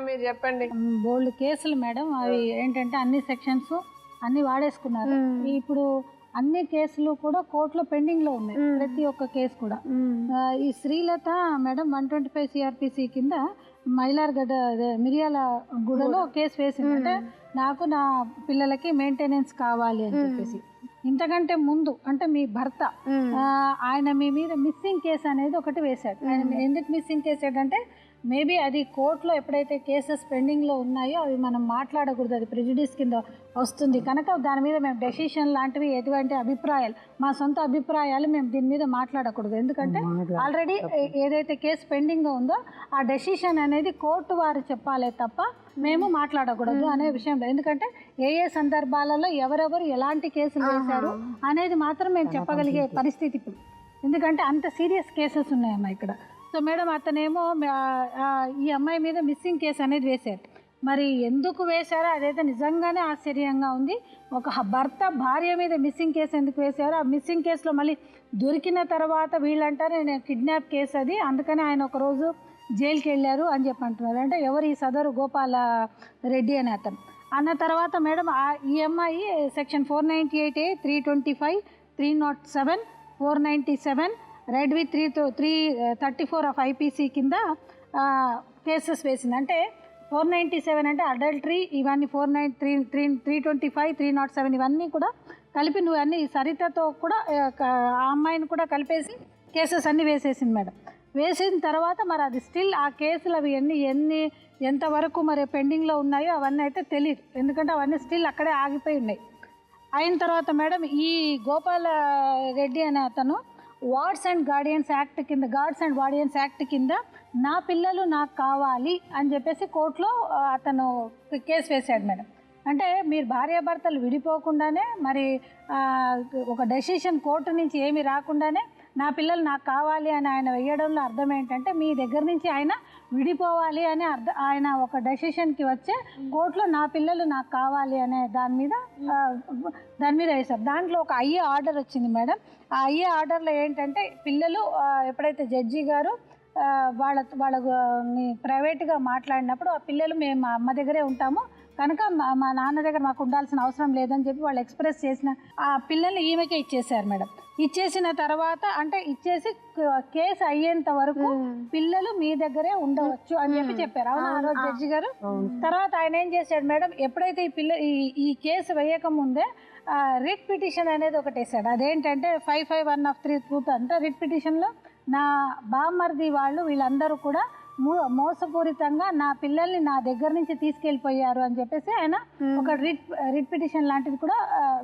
మీరు చెప్పండి. బోల్డ్ కేసులు మేడం, అవి ఏంటంటే అన్ని సెక్షన్స్ అన్ని వాడేసుకున్నారు. ఇప్పుడు అన్ని కేసులు కూడా కోర్టులో పెండింగ్ లో ఉన్నాయి, ప్రతి ఒక్క కేసు కూడా. ఈ శ్రీలత మేడం 125 సిఆర్పిసి కింద మైలార్గడ్డ మిరియాల గూడలో కేసు వేసింది. అంటే నాకు నా పిల్లలకి మెయింటెనెన్స్ కావాలి అని చెప్పేసి. ఇంతకంటే ముందు అంటే మీ భర్త ఆయన మీ మీద మిస్సింగ్ కేసు అనేది ఒకటి వేశాడు. ఆయన ఎందుకు మిస్సింగ్ కేసు ఏంటంటే మేబీ అది కోర్టులో ఎప్పుడైతే కేసెస్ పెండింగ్లో ఉన్నాయో అవి మనం మాట్లాడకూడదు, అది ప్రెజుడిస్ కింద వస్తుంది కనుక దాని మీద మేము డెసిషన్ లాంటివి ఎటువంటి అభిప్రాయాలు, మా సొంత అభిప్రాయాలు మేము దీని మీద మాట్లాడకూడదు. ఎందుకంటే ఆల్రెడీ ఏదైతే కేసు పెండింగ్లో ఉందో ఆ డెసిషన్ అనేది కోర్టు వారు చెప్పాలే తప్ప మేము మాట్లాడకూడదు అనే విషయంలో. ఎందుకంటే ఏ ఏ సందర్భాలలో ఎవరెవరు ఎలాంటి కేసులు వేశారు అనేది మాత్రం మేము చెప్పగలిగే పరిస్థితి ఇప్పుడు, ఎందుకంటే అంత సీరియస్ కేసెస్ ఉన్నాయమ్మా ఇక్కడ. సో మేడం అతనేమో ఈ అమ్మాయి మీద మిస్సింగ్ కేసు అనేది వేశారు. మరి ఎందుకు వేశారో అదైతే నిజంగానే ఆశ్చర్యంగా ఉంది. ఒక భర్త భార్య మీద మిస్సింగ్ కేసు ఎందుకు వేశారో, ఆ మిస్సింగ్ కేసులో మళ్ళీ దొరికిన తర్వాత వీళ్ళంటారు నేను కిడ్నాప్ కేసు అది, అందుకని ఆయన ఒకరోజు జైలుకి వెళ్ళారు అని చెప్పి అంటున్నారు. అంటే ఎవరు ఈ సదరు గోపాల రెడ్డి అని అతను అన్న తర్వాత మేడం ఈ అమ్మాయి section 498A 325 307 497 red with 334 of IPC కింద కేసెస్ వేసింది. అంటే 497 అంటే అడల్టరీ, ఇవన్నీ 325 307 ఇవన్నీ కూడా కలిపి నువ్వు అన్ని సరితతో కూడా ఆ అమ్మాయిని కూడా కలిపేసి కేసెస్ అన్నీ వేసేసింది మేడం. వేసిన తర్వాత మరి అది స్టిల్ ఆ కేసులు అవి ఎంతవరకు మరి పెండింగ్లో ఉన్నాయో అవన్నీ అయితే తెలియదు, ఎందుకంటే అవన్నీ స్టిల్ అక్కడే ఆగిపోయి ఉన్నాయి. అయిన తర్వాత మేడం ఈ గోపాల రెడ్డి అనే అతను గార్డ్స్ అండ్ గార్డియన్స్ యాక్ట్ కింద నా పిల్లలు నాకు కావాలి అని చెప్పేసి కోర్టులో అతను కేసు వేశాడు మేడం. అంటే మీరు భార్యాభర్తలు విడిపోకుండానే మరి ఒక డెసిషన్ కోర్టు నుంచి ఏమి రాకుండానే నా పిల్లలు నాకు కావాలి అని ఆయన వేయడంలో అర్థం ఏంటంటే మీ దగ్గర నుంచి ఆయన విడిపోవాలి అని ఆయన ఒక డెసిషన్కి వచ్చే కోర్టులో నా పిల్లలు నాకు కావాలి అనే దాని మీద వేశారు. దాంట్లో ఒక ఐఏ ఆర్డర్ వచ్చింది మేడం. ఆ ఐఏ ఆర్డర్లో ఏంటంటే పిల్లలు ఎప్పుడైతే జడ్జి గారు వాళ్ళని ప్రైవేట్గా మాట్లాడినప్పుడు ఆ పిల్లలు మేము మా అమ్మ దగ్గరే ఉంటాము కనుక మా నాన్న దగ్గర మాకు ఉండాల్సిన అవసరం లేదని చెప్పి వాళ్ళు ఎక్స్ప్రెస్ చేసిన ఆ పిల్లల్ని ఈమెకే ఇచ్చేసారు మేడం. ఇచ్చేసిన తర్వాత అంటే ఇచ్చేసి కేసు అయ్యేంత వరకు పిల్లలు మీ దగ్గరే ఉండవచ్చు అని చెప్పారు. అవునా ఆ రోజు జడ్జి గారు? తర్వాత ఆయన ఏం చేశాడు మేడం, ఎప్పుడైతే ఈ కేసు వేయక ముందే రిట్ పిటిషన్ అనేది ఒకటి వేసాడు. అదేంటంటే 551 ఆఫ్ 3 అంటే రిట్ పిటిషన్లో నా బామ్మర్ది వీళ్ళందరూ కూడా మోసపూరితంగా నా పిల్లల్ని నా దగ్గర నుంచి తీసుకెళ్ళిపోయారు అని చెప్పేసి ఆయన ఒక రిట్ పిటిషన్ లాంటిది కూడా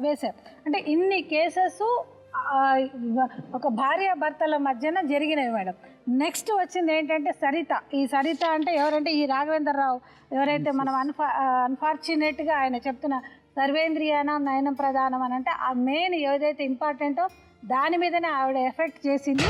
వేశారు. అంటే ఇన్ని కేసెస్ ఒక భార్య భర్తల మధ్యన జరిగినవి మేడం. నెక్స్ట్ వచ్చింది ఏంటంటే సరిత. ఈ సరిత అంటే ఎవరంటే ఈ రాఘవేంద్రరావు ఎవరైతే మనం అన్ఫార్చునేట్గా ఆయన చెప్తున్న సర్వేంద్రియానం నయనం ప్రధానం అని అంటే ఆ మెయిన్ ఏదైతే ఇంపార్టెంటో దాని మీదనే ఆవిడ ఎఫెక్ట్ చేసింది.